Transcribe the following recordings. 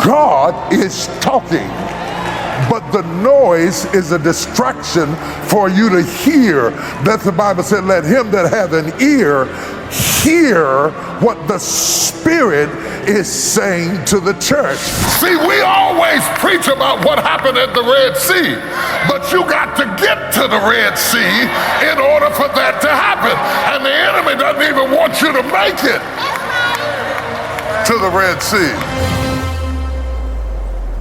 God is talking, but the noise is a distraction for you to hear. That the Bible said, let him that hath an ear hear what the Spirit is saying to the church. See, we always preach about what happened at the Red Sea, but you got to get to the Red Sea in order for that to happen. And the enemy doesn't even want you to make it to the Red Sea.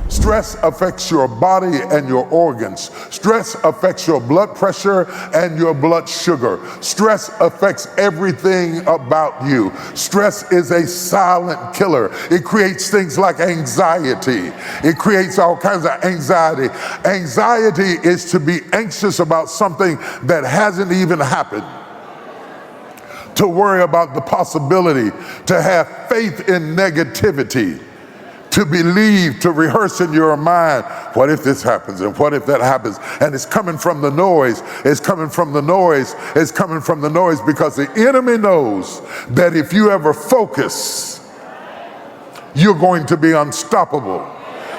Stress affects your body and your organs. Stress affects your blood pressure and your blood sugar. Stress affects everything about you. Stress is a silent killer. It creates things like anxiety. It creates all kinds of anxiety. Anxiety is to be anxious about something that hasn't even happened. To worry about the possibility, to have faith in negativity. To believe, to rehearse in your mind, what if this happens and what if that happens? And it's coming from the noise, it's coming from the noise, it's coming from the noise, because the enemy knows that if you ever focus, you're going to be unstoppable.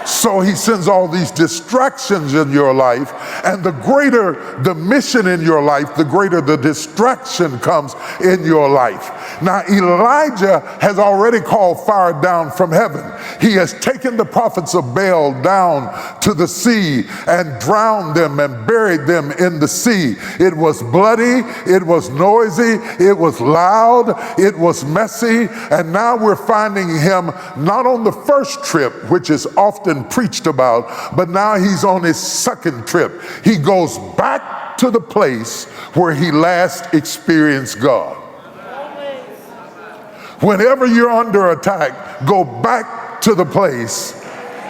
So he sends all these distractions in your life, and the greater the mission in your life, the greater the distraction comes in your life. Now, Elijah has already called fire down from heaven. He has taken the prophets of Baal down to the sea and drowned them and buried them in the sea. It was bloody, it was noisy, it was loud, it was messy, and now we're finding him not on the first trip, which is often preached about, but now he's on his second trip. He goes back to the place where he last experienced God. Whenever you're under attack, go back to the place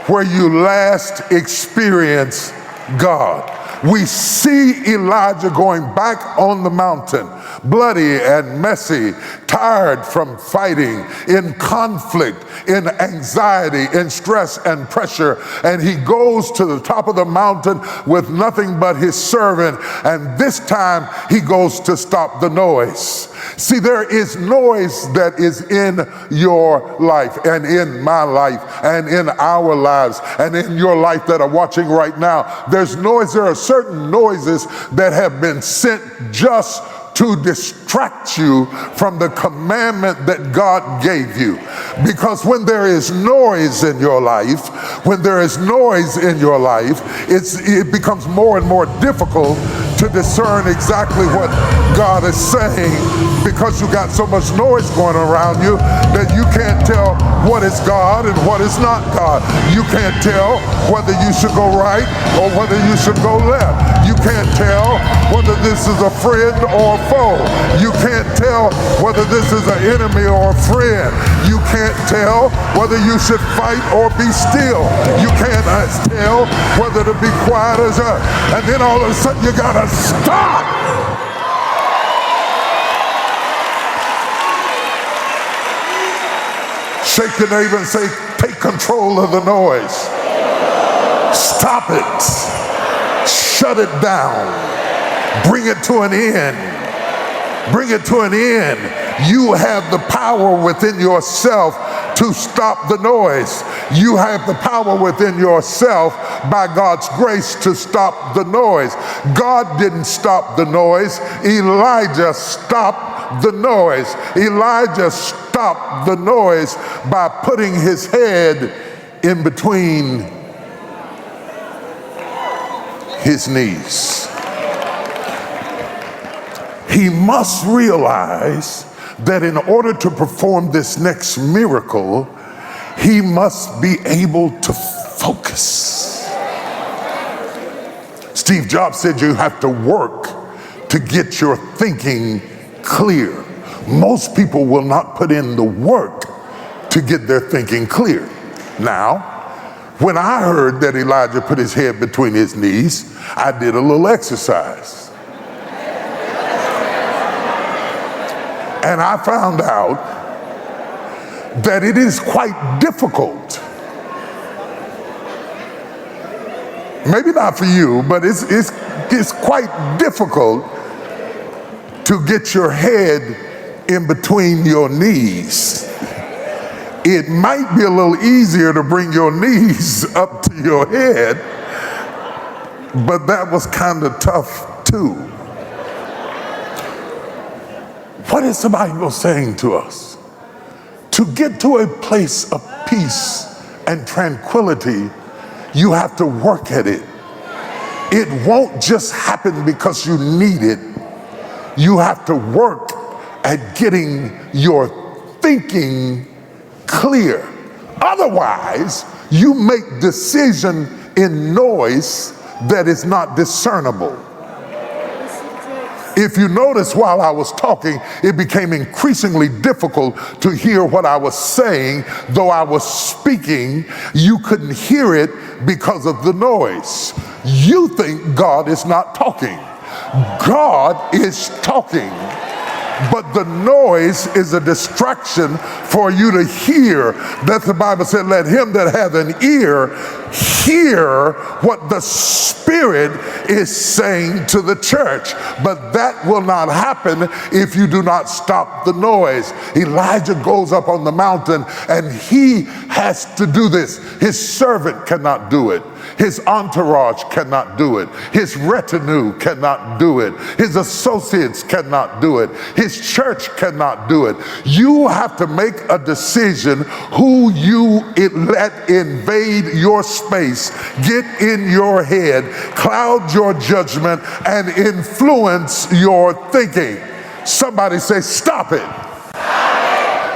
where you last experienced God. We see Elijah going back on the mountain, bloody and messy, tired from fighting, in conflict, in anxiety, in stress and pressure. And he goes to the top of the mountain with nothing but his servant. And this time he goes to stop the noise. See, there is noise that is in your life and in my life and in our lives and in your life that are watching right now. There's noise. There are certain noises that have been sent just to distract you from the commandment that God gave you. Because when there is noise in your life, it becomes more and more difficult to discern exactly what God is saying, because you got so much noise going around you that you can't tell what is God and what is not God. You can't tell whether you should go right or whether you should go left. You can't tell whether this is a friend or a foe. You can't tell whether this is an enemy or a friend. You can't tell whether you should fight or be still. You can't tell whether to be quiet or not. And then all of a sudden you gotta stop. Shake your neighbor and say, take control of the noise. Stop it. Shut it down. Bring it to an end. Bring it to an end. You have the power within yourself to stop the noise. You have the power within yourself by God's grace to stop the noise. God didn't stop the noise. Elijah stopped the noise. Elijah stopped the noise by putting his head in between his knees. He must realize that in order to perform this next miracle, he must be able to focus. Steve Jobs said you have to work to get your thinking clear. Most people will not put in the work to get their thinking clear. Now, when I heard that Elijah put his head between his knees, I did a little exercise. And I found out that it is quite difficult. Maybe not for you, but it's quite difficult to get your head in between your knees. It might be a little easier to bring your knees up to your head, but that was kind of tough too. What is the Bible saying to us? To get to a place of peace and tranquility, you have to work at it. It won't just happen because you need it. You have to work at getting your thinking clear. Otherwise, you make decision in noise that is not discernible. If you notice, while I was talking, it became increasingly difficult to hear what I was saying. Though I was speaking, you couldn't hear it because of the noise. You think God is not talking. God is talking. But the noise is a distraction for you to hear. That the Bible said, let him that hath an ear hear what the Spirit is saying to the church. But that will not happen if you do not stop the noise. Elijah goes up on the mountain and he has to do this. His servant cannot do it. His entourage cannot do it. His retinue cannot do it. His associates cannot do it. His church cannot do it. You have to make a decision who you let invade your space, get in your head, cloud your judgment, and influence your thinking. Somebody say, stop it.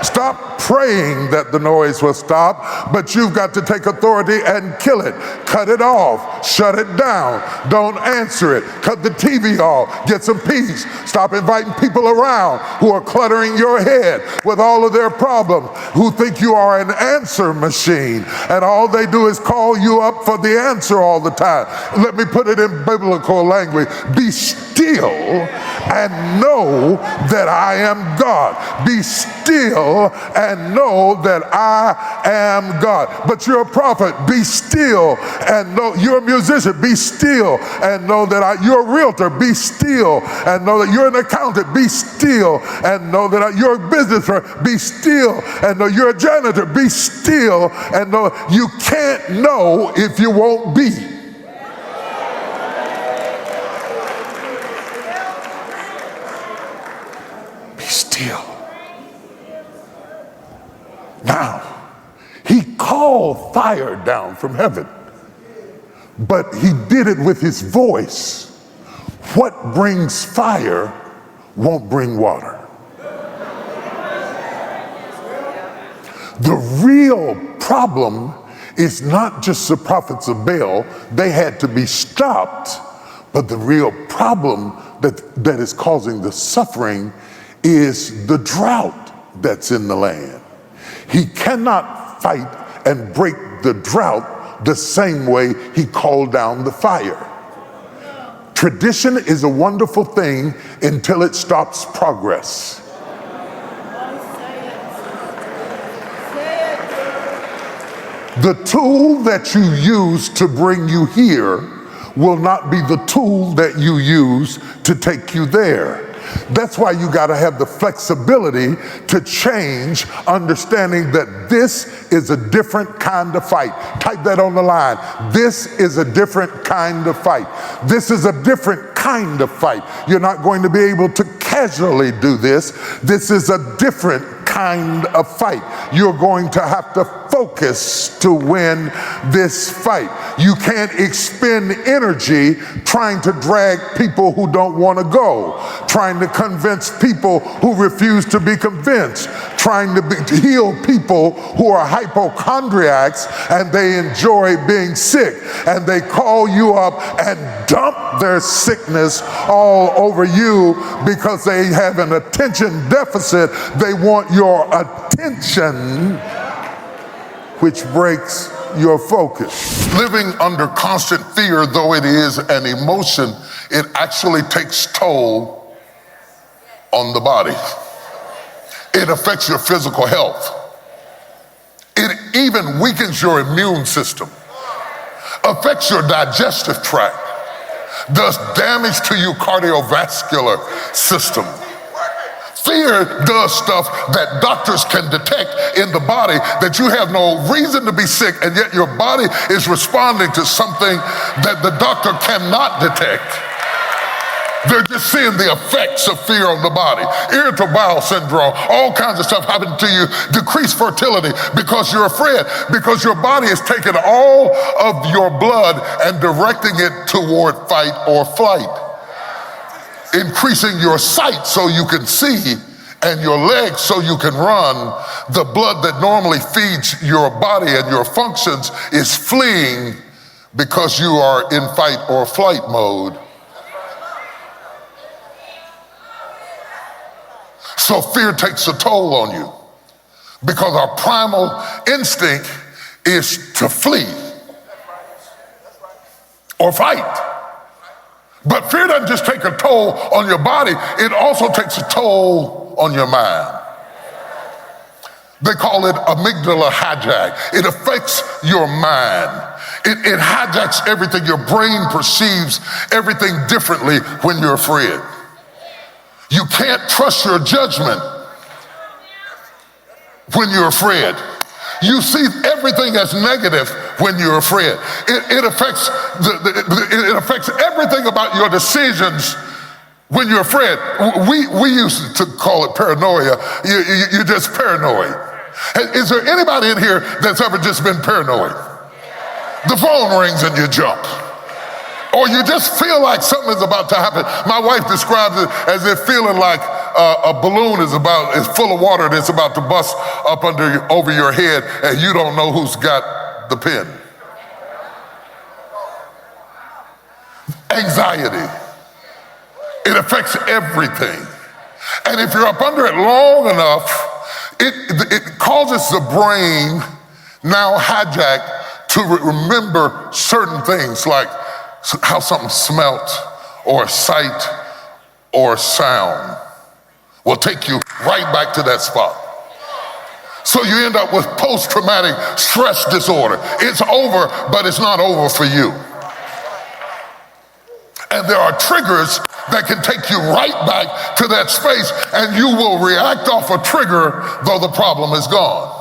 Stop praying that the noise will stop, but you've got to take authority and kill it. Cut it off. Shut it down. Don't answer it. Cut the TV off. Get some peace. Stop inviting people around who are cluttering your head with all of their problems, who think you are an answer machine, and all they do is call you up for the answer all the time. Let me put it in biblical language. Be still and know that I am God. Be still and know that I am God. But you're a prophet. Be still and know. You're a musician. Be still and know that you're a realtor. Be still and know that you're an accountant. Be still and know that you're a business person. Be still and know you're a janitor. Be still and know you can't know if you won't be. Be still. Now, he called fire down from heaven, but he did it with his voice. What brings fire won't bring water. The real problem is not just the prophets of Baal. They had to be stopped, but the real problem that is causing the suffering is the drought that's in the land. He cannot fight and break the drought the same way he called down the fire. Tradition is a wonderful thing until it stops progress. The tool that you use to bring you here will not be the tool that you use to take you there. That's why you got to have the flexibility to change, understanding that this is a different kind of fight. Type that on the line. This is a different kind of fight. This is a different kind of fight. You're not going to be able to casually do this. This is a different kind of fight. You're going to have to focus to win this fight. You can't expend energy trying to drag people who don't want to go, trying to convince people who refuse to be convinced, trying to heal people who are hypochondriacs and they enjoy being sick, and they call you up and dump their sickness all over you because they have an attention deficit. They want your attention, which breaks your focus. Living under constant fear, though it is an emotion, it actually takes toll on the body. It affects your physical health. It even weakens your immune system, affects your digestive tract, does damage to your cardiovascular system. Fear does stuff that doctors can detect in the body that you have no reason to be sick, and yet your body is responding to something that the doctor cannot detect. They're just seeing the effects of fear on the body. Irritable bowel syndrome, all kinds of stuff happening to you. Decreased fertility because you're afraid, because your body is taking all of your blood and directing it toward fight or flight. Increasing your sight so you can see, and your legs so you can run. The blood that normally feeds your body and your functions is fleeing because you are in fight or flight mode. So fear takes a toll on you because our primal instinct is to flee or fight. But fear doesn't just take a toll on your body, it also takes a toll on your mind. They call it amygdala hijack. It affects your mind. It hijacks everything. Your brain perceives everything differently when you're afraid. You can't trust your judgment when you're afraid. You see everything as negative when you're afraid. It affects it affects everything about your decisions when you're afraid. We used to call it paranoia. You're just paranoid. Is there anybody in here that's ever just been paranoid? The phone rings and you jump. Or you just feel like something is about to happen. My wife describes it as if feeling like a balloon is full of water that's about to bust up over your head, and you don't know who's got the pin. Anxiety. It affects everything. And if you're up under it long enough, it causes the brain, now hijacked, to remember certain things like how something smelt or sight or sound will take you right back to that spot. So you end up with post-traumatic stress disorder. It's over, but it's not over for you. And there are triggers that can take you right back to that space, and you will react off a trigger though the problem is gone.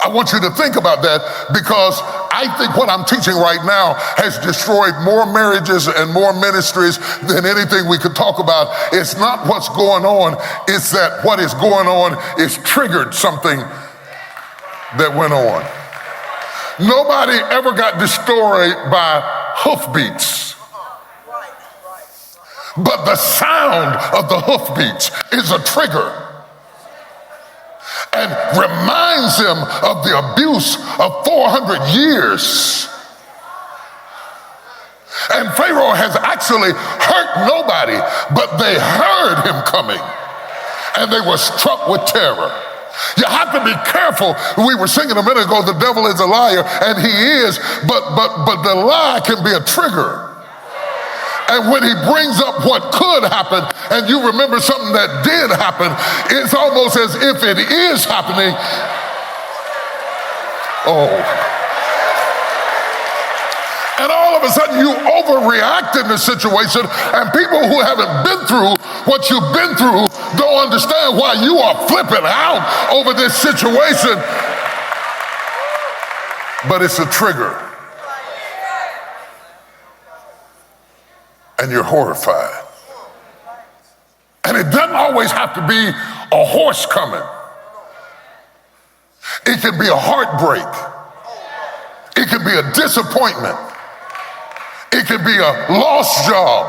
I want you to think about that, because I think what I'm teaching right now has destroyed more marriages and more ministries than anything we could talk about. It's not what's going on, it's that what is going on is triggered something that went on. Nobody ever got destroyed by hoofbeats. But the sound of the hoofbeats is a trigger and reminds him of the abuse of 400 years. And Pharaoh has actually hurt nobody, but they heard him coming and they were struck with terror. You have to be careful. We were singing a minute ago, the devil is a liar, and he is, but the lie can be a trigger. And when he brings up what could happen, and you remember something that did happen, it's almost as if it is happening. Oh. And all of a sudden you overreact in the situation, and people who haven't been through what you've been through don't understand why you are flipping out over this situation. But it's a trigger. And you're horrified. And it doesn't always have to be a horse coming. It can be a heartbreak. It can be a disappointment. It can be a lost job.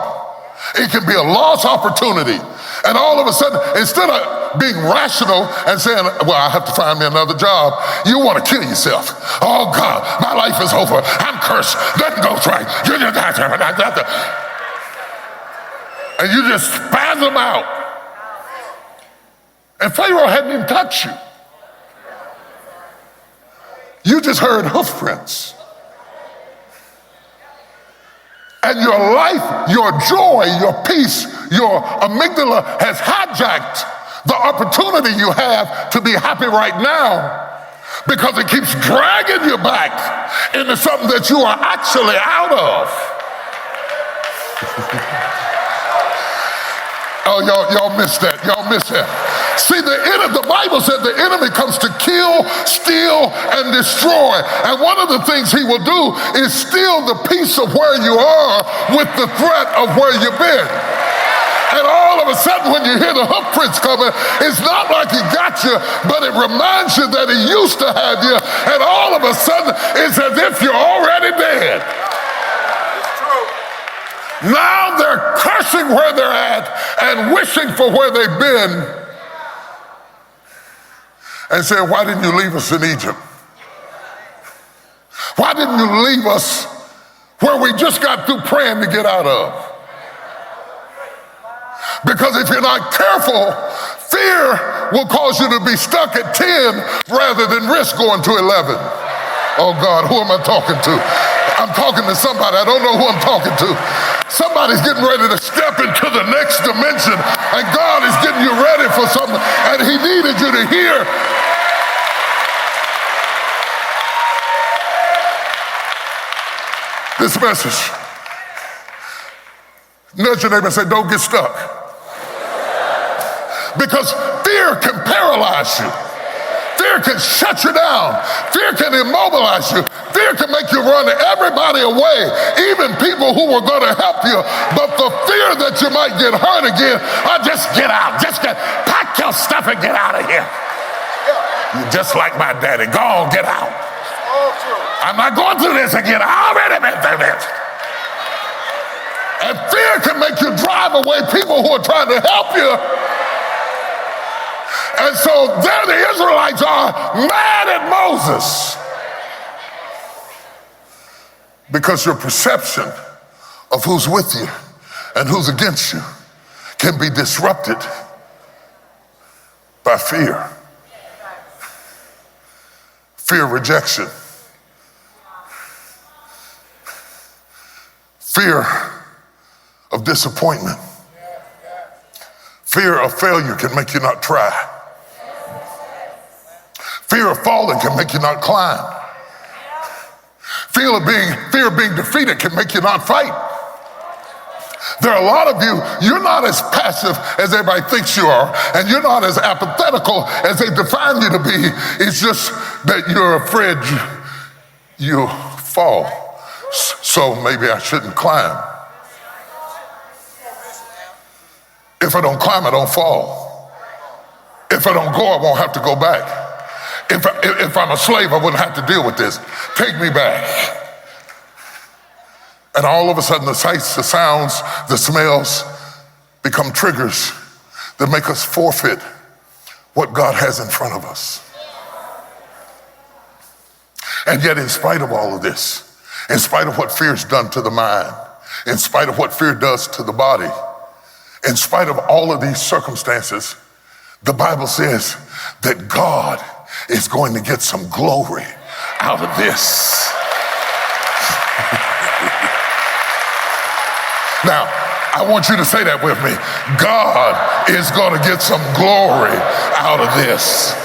It can be a lost opportunity. And all of a sudden, instead of being rational and saying, well, I have to find me another job, you want to kill yourself. Oh God, my life is over. I'm cursed. Nothing goes right. And you just spasm out. And Pharaoh hadn't even touched you. You just heard hoof prints. And your life, your joy, your peace, your amygdala has hijacked the opportunity you have to be happy right now, because it keeps dragging you back into something that you are actually out of. Oh, y'all missed that. Y'all missed that. See, the Bible said the enemy comes to kill, steal, and destroy. And one of the things he will do is steal the peace of where you are with the threat of where you've been. And all of a sudden, when you hear the hoof prints coming, it's not like he got you, but it reminds you that he used to have you. And all of a sudden, it's as if you're already dead. Now they're cursing where they're at and wishing for where they've been and saying, why didn't you leave us in Egypt? Why didn't you leave us where we just got through praying to get out of? Because if you're not careful, fear will cause you to be stuck at 10 rather than risk going to 11. Oh God, who am I talking to? I'm talking to somebody. I don't know who I'm talking to. Somebody's getting ready to step into the next dimension, and God is getting you ready for something, and he needed you to hear. This message. Nudge your neighbor and say, don't get stuck. Because fear can paralyze you. Fear can shut you down. Fear can immobilize you. Fear can make you run everybody away, even people who were going to help you. But the fear that you might get hurt again, just get out. Pack your stuff and get out of here. You're just like my daddy. Go on, get out. I'm not going through this again. I already been through this. And fear can make you drive away people who are trying to help you. And so there the Israelites are mad at Moses. Because your perception of who's with you and who's against you can be disrupted by fear. Fear of rejection. Fear of disappointment. Fear of failure can make you not try. Fear of falling can make you not climb. Fear of being defeated can make you not fight. There are a lot of you, you're not as passive as everybody thinks you are, and you're not as apathetical as they define you to be. It's just that you're afraid you'll fall. So maybe I shouldn't climb. If I don't climb, I don't fall. If I don't go, I won't have to go back. If I'm a slave, I wouldn't have to deal with this. Take me back. And all of a sudden, the sights, the sounds, the smells become triggers that make us forfeit what God has in front of us. And yet, in spite of all of this, in spite of what fear's done to the mind, in spite of what fear does to the body, in spite of all of these circumstances, the Bible says that God is going to get some glory out of this. Now, I want you to say that with me. God is going to get some glory out of this.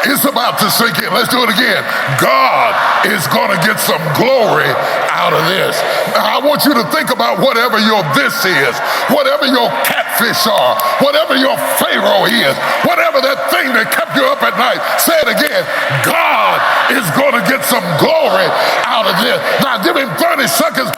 It's about to sink in. Let's do it again. God is going to get some glory out of this. Now, I want you to think about whatever your this is, whatever your catfish are, whatever your Pharaoh is, whatever that thing that kept you up at night. Say it again. God is going to get some glory out of this. Now, give him 30 seconds